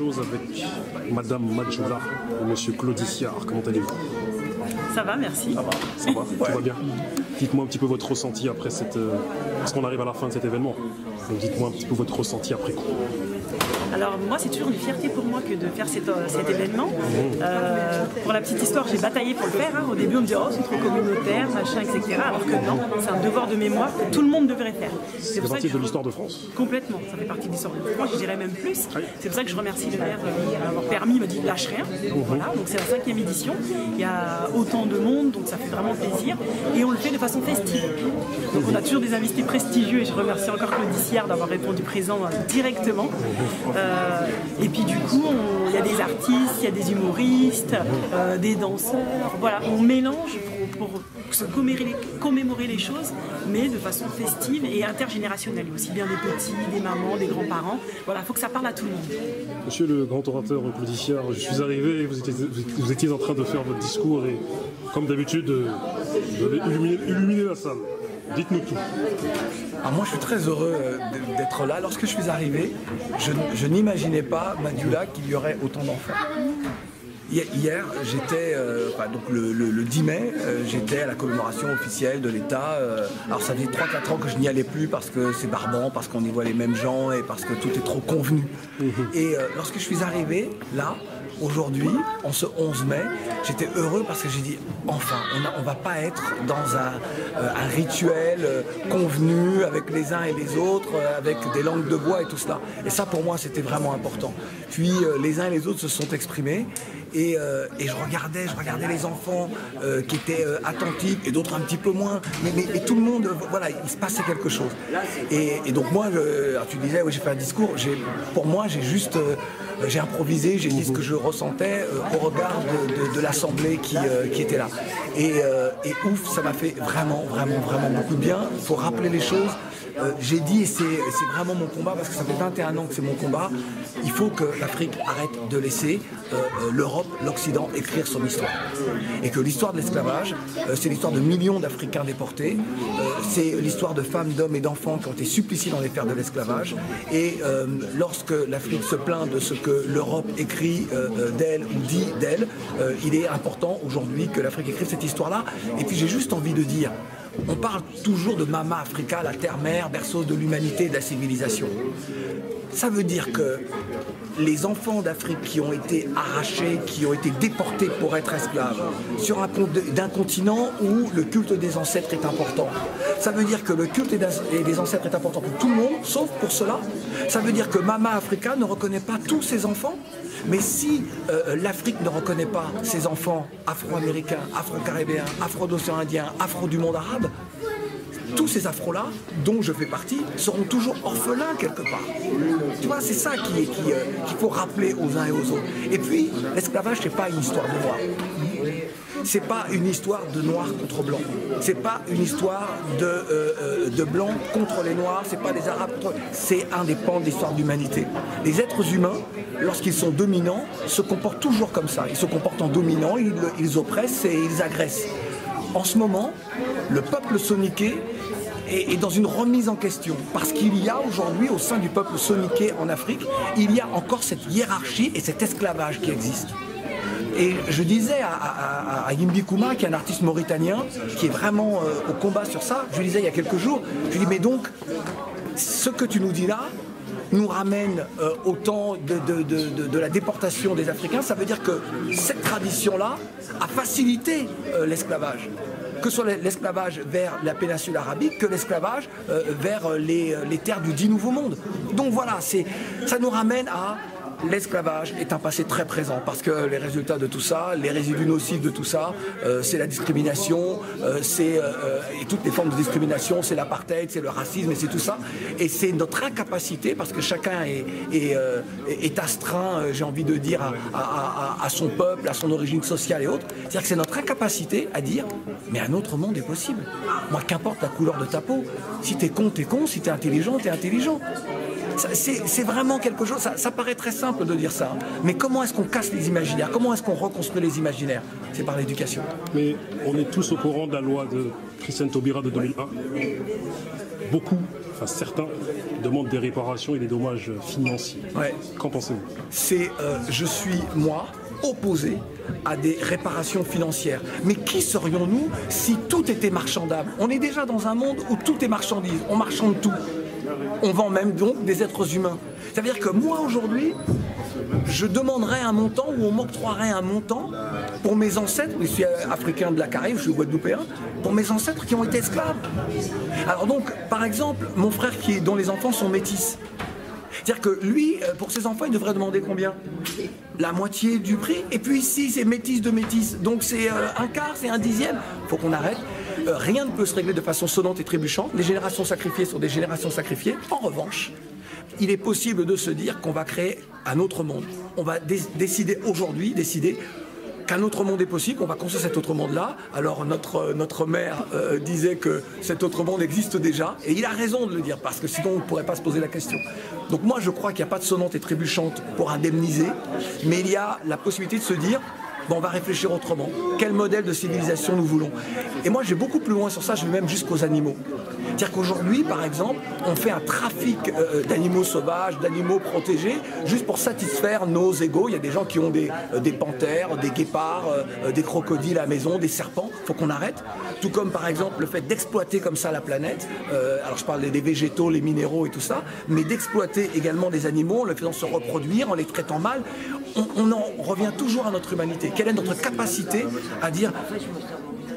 chose avec Madame Madjoula et Monsieur Claudiciard. Comment allez-vous? Ça va, merci. Ça va, tout va bien. Dites-moi un petit peu votre ressenti après parce qu'on arrive à la fin de cet événement. Donc dites-moi un petit peu votre ressenti après coup. Alors moi, c'est toujours une fierté pour moi que de faire cet événement. Pour la petite histoire, j'ai bataillé pour le faire. Au début, on me dit « Oh, c'est trop communautaire, machin, etc. » Alors que non, c'est un devoir de mémoire que tout le monde devrait faire. C'est partie de l'histoire de France. Complètement, ça fait partie de l'histoire de France, je dirais même plus. C'est pour ça que je remercie le maire d'avoir permis, il m'a dit « Lâche rien ». Voilà, donc c'est la 5e édition. Il y a autant de monde, donc ça fait vraiment plaisir. Et on le fait de façon festive. Donc on a toujours des invités prestigieux et je remercie encore Claudiciard d'avoir répondu présent directement. Et puis du coup, il y a des artistes, il y a des humoristes, des danseurs. Voilà, on mélange pour se commémorer les choses, mais de façon festive et intergénérationnelle. Aussi bien des petits, des mamans, des grands-parents. Voilà, il faut que ça parle à tout le monde. Monsieur le grand orateur Claudiciard, je suis arrivé et vous étiez en train de faire votre discours et, comme d'habitude, vous avez illuminé la salle. Dites-nous tout. Alors moi je suis très heureux d'être là. Lorsque je suis arrivé, je n'imaginais pas, Madjoula, qu'il y aurait autant d'enfants. Hier, j'étais, donc le 10 mai, j'étais à la commémoration officielle de l'État. Alors ça fait 3-4 ans que je n'y allais plus parce que c'est barbant, parce qu'on y voit les mêmes gens et parce que tout est trop convenu. Et lorsque je suis arrivé, là, aujourd'hui, en ce 11 mai, j'étais heureux parce que j'ai dit enfin, on va pas être dans un rituel convenu avec les uns et les autres, avec des langues de bois et tout cela. Et ça, pour moi, c'était vraiment important. Puis les uns et les autres se sont exprimés et je regardais les enfants qui étaient attentifs et d'autres un petit peu moins. Mais tout le monde, voilà, il se passait quelque chose. Et donc moi, tu disais, oui, j'ai fait un discours. Pour moi, j'ai improvisé, j'ai dit ce que je ressentais au regard de l'Assemblée qui était là. Et ouf, ça m'a fait vraiment beaucoup de bien. Il faut rappeler les choses. J'ai dit, et c'est vraiment mon combat, parce que ça fait 21 ans que c'est mon combat, il faut que l'Afrique arrête de laisser l'Europe, l'Occident écrire son histoire. Et que l'histoire de l'esclavage, c'est l'histoire de millions d'Africains déportés, c'est l'histoire de femmes, d'hommes et d'enfants qui ont été suppliciés dans les fers de l'esclavage. Et lorsque l'Afrique se plaint de ce que l'Europe écrit d'elle ou dit d'elle, il est important aujourd'hui que l'Afrique écrive cette histoire-là. Et puis j'ai juste envie de dire, on parle toujours de Mama Africa, la terre-mère, berceau de l'humanité et de la civilisation. Ça veut dire que les enfants d'Afrique qui ont été arrachés, qui ont été déportés pour être esclaves, d'un continent où le culte des ancêtres est important. Ça veut dire que le culte des ancêtres est important pour tout le monde, sauf pour cela. Ça veut dire que Mama Africa ne reconnaît pas tous ses enfants. Mais si l'Afrique ne reconnaît pas ses enfants afro-américains, afro-caribéens, afro-océaniens, afro du monde arabe, tous ces afros-là, dont je fais partie, seront toujours orphelins quelque part. Tu vois, c'est ça qu'il faut rappeler aux uns et aux autres. Et puis, l'esclavage, c'est pas une histoire de noirs. C'est pas une histoire de noirs contre blancs. C'est pas une histoire de blancs contre les noirs. C'est pas des arabes contre... C'est un des pans de l'histoire de l'humanité. Les êtres humains, lorsqu'ils sont dominants, se comportent toujours comme ça. Ils se comportent en dominants, ils oppressent et ils agressent. En ce moment, le peuple soniké est dans une remise en question. Parce qu'il y a aujourd'hui, au sein du peuple soniké en Afrique, il y a encore cette hiérarchie et cet esclavage qui existe. Et je disais à Yimbi Kouma, qui est un artiste mauritanien, qui est vraiment au combat sur ça, je lui disais il y a quelques jours, je lui dis mais donc, ce que tu nous dis là, nous ramène au temps de la déportation des Africains, ça veut dire que cette tradition-là a facilité l'esclavage. Que ce soit l'esclavage vers la péninsule arabique, que l'esclavage vers les terres du dit Nouveau Monde. Donc voilà, ça nous ramène à... L'esclavage est un passé très présent parce que les résultats de tout ça, les résidus nocifs de tout ça, c'est la discrimination, et toutes les formes de discrimination, c'est l'apartheid, c'est le racisme et c'est tout ça. Et c'est notre incapacité, parce que chacun est astreint, j'ai envie de dire, à son peuple, à son origine sociale et autres. C'est-à-dire que c'est notre incapacité à dire, mais un autre monde est possible. Moi, qu'importe la couleur de ta peau, si t'es con, si t'es intelligent, t'es intelligent. C'est vraiment quelque chose, ça paraît très simple de dire ça, mais comment est-ce qu'on casse les imaginaires? Comment est-ce qu'on reconstruit les imaginaires? C'est par l'éducation. Mais on est tous au courant de la loi de Christiane Taubira de 2001. Beaucoup, enfin certains, demandent des réparations et des dommages financiers. Ouais. Qu'en pensez-vous? Je suis, moi, opposé à des réparations financières. Mais qui serions-nous si tout était marchandable? On est déjà dans un monde où tout est marchandise, on marchande tout. On vend même donc des êtres humains. Ça veut dire que moi aujourd'hui, je demanderais un montant ou on m'octroierait un montant pour mes ancêtres, je suis africain de la Caraïbe, je suis guadeloupéen, pour mes ancêtres qui ont été esclaves. Alors donc, par exemple, mon frère dont les enfants sont métis, c'est-à-dire que lui, pour ses enfants, il devrait demander combien? La moitié du prix. Et puis ici, c'est métis de métis. Donc c'est un quart, c'est un dixième. Il faut qu'on arrête. Rien ne peut se régler de façon sonnante et trébuchante. Les générations sacrifiées sont des générations sacrifiées. En revanche, il est possible de se dire qu'on va créer un autre monde. On va décider aujourd'hui, qu'un autre monde est possible, qu'on va construire cet autre monde-là. Alors notre maire disait que cet autre monde existe déjà, et il a raison de le dire, parce que sinon on ne pourrait pas se poser la question. Donc moi je crois qu'il n'y a pas de sonnante et trébuchante pour indemniser, mais il y a la possibilité de se dire, bon, on va réfléchir autrement. Quel modèle de civilisation nous voulons? Et moi je vais beaucoup plus loin sur ça, je vais même jusqu'aux animaux. C'est-à-dire qu'aujourd'hui, par exemple, on fait un trafic d'animaux sauvages, d'animaux protégés, juste pour satisfaire nos égos. Il y a des gens qui ont des panthères, des guépards, des crocodiles à la maison, des serpents. Il faut qu'on arrête. Tout comme, par exemple, le fait d'exploiter comme ça la planète. Alors, je parle des végétaux, les minéraux et tout ça, mais d'exploiter également des animaux en les faisant se reproduire, en les traitant mal. On en revient toujours à notre humanité. Quelle est notre capacité à dire...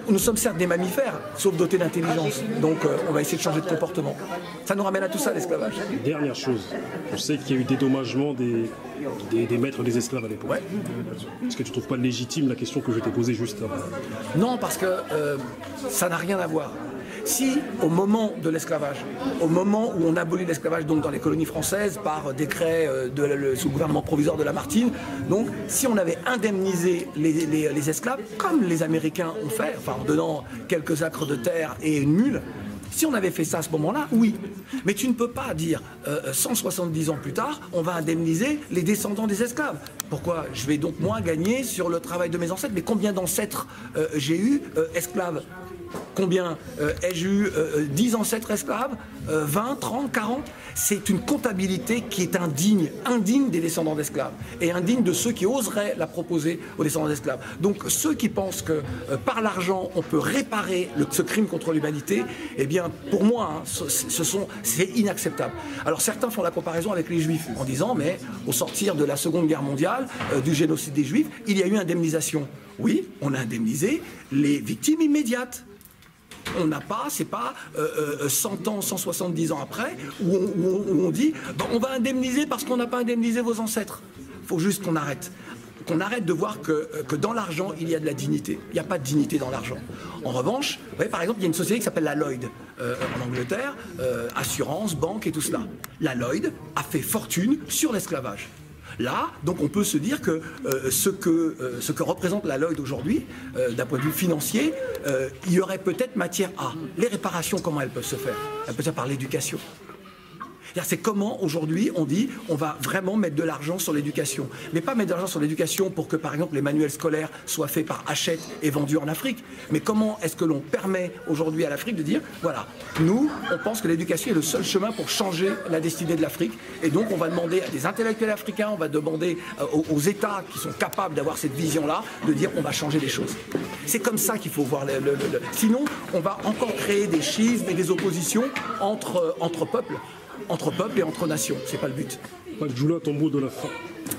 Nous sommes certes des mammifères, sauf dotés d'intelligence. Donc on va essayer de changer de comportement. Ça nous ramène à tout ça, l'esclavage. Dernière chose, on sait qu'il y a eu dédommagement des maîtres des esclaves à l'époque. Ouais. Est-ce que tu ne trouves pas légitime la question que je t'ai posée juste avant? Non, parce que ça n'a rien à voir. Si, au moment de l'esclavage, au moment où on abolit l'esclavage donc dans les colonies françaises par décret sous le gouvernement provisoire de Lamartine, donc si on avait indemnisé les esclaves, comme les Américains ont fait, enfin en donnant quelques acres de terre et une mule, si on avait fait ça à ce moment-là, oui. Mais tu ne peux pas dire 170 ans plus tard, on va indemniser les descendants des esclaves. Pourquoi? Je vais donc moins gagner sur le travail de mes ancêtres. Mais combien d'ancêtres j'ai eu esclaves? Combien ai-je eu 10 ancêtres esclaves, 20, 30, 40? C'est une comptabilité qui est indigne des descendants d'esclaves et indigne de ceux qui oseraient la proposer aux descendants d'esclaves. Donc ceux qui pensent que par l'argent on peut réparer ce crime contre l'humanité, eh bien pour moi c'est inacceptable. Alors certains font la comparaison avec les Juifs en disant mais au sortir de la Seconde Guerre mondiale, du génocide des Juifs, il y a eu indemnisation. Oui, on a indemnisé les victimes immédiates. On n'a pas, c'est pas 100 ans, 170 ans après, où on dit on va indemniser parce qu'on n'a pas indemnisé vos ancêtres. Il faut juste qu'on arrête. Qu'on arrête de voir que dans l'argent, il y a de la dignité. Il n'y a pas de dignité dans l'argent. En revanche, vous voyez, par exemple, il y a une société qui s'appelle la Lloyd en Angleterre, assurance, banque et tout cela. La Lloyd a fait fortune sur l'esclavage. Là, donc on peut se dire que ce que représente la Lloyd aujourd'hui, d'un point de vue financier, il y aurait peut-être matière à. Les réparations, comment elles peuvent se faire? Elles peuvent se faire par l'éducation. C'est comment aujourd'hui on dit on va vraiment mettre de l'argent sur l'éducation. Mais pas mettre de l'argent sur l'éducation pour que par exemple les manuels scolaires soient faits par Hachette et vendus en Afrique. Mais comment est-ce que l'on permet aujourd'hui à l'Afrique de dire voilà, nous on pense que l'éducation est le seul chemin pour changer la destinée de l'Afrique. Et donc on va demander à des intellectuels africains, on va demander aux États qui sont capables d'avoir cette vision-là, de dire on va changer les choses. C'est comme ça qu'il faut voir Sinon on va encore créer des schismes et des oppositions entre peuples. Entre peuples et entre nations, c'est pas le but. Majdoula, ton mot de la fin.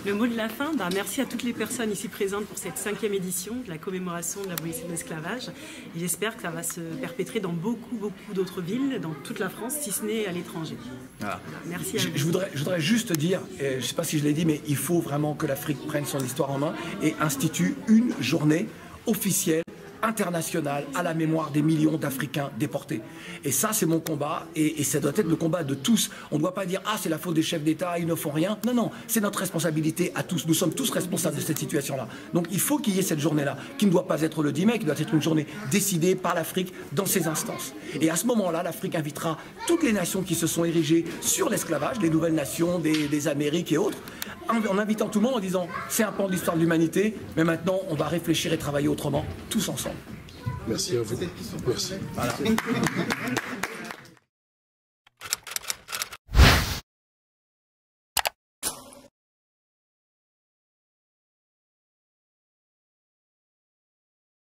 Le mot de la fin, merci à toutes les personnes ici présentes pour cette 5e édition de la commémoration de l'abolition de l'esclavage. J'espère que ça va se perpétrer dans beaucoup d'autres villes, dans toute la France, si ce n'est à l'étranger. Voilà. Merci à vous. Je voudrais juste dire, je ne sais pas si je l'ai dit, mais il faut vraiment que l'Afrique prenne son histoire en main et institue une journée officielle internationale à la mémoire des millions d'Africains déportés. Et ça, c'est mon combat, et ça doit être le combat de tous. On ne doit pas dire « Ah, c'est la faute des chefs d'État, ils ne font rien ». Non, non, c'est notre responsabilité à tous. Nous sommes tous responsables de cette situation-là. Donc il faut qu'il y ait cette journée-là, qui ne doit pas être le 10 mai, qui doit être une journée décidée par l'Afrique dans ses instances. Et à ce moment-là, l'Afrique invitera toutes les nations qui se sont érigées sur l'esclavage, les nouvelles nations des Amériques et autres, en invitant tout le monde en disant « C'est un pan de l'histoire de l'humanité, mais maintenant on va réfléchir et travailler autrement, tous ensemble ». Merci à vous. Merci. Voilà.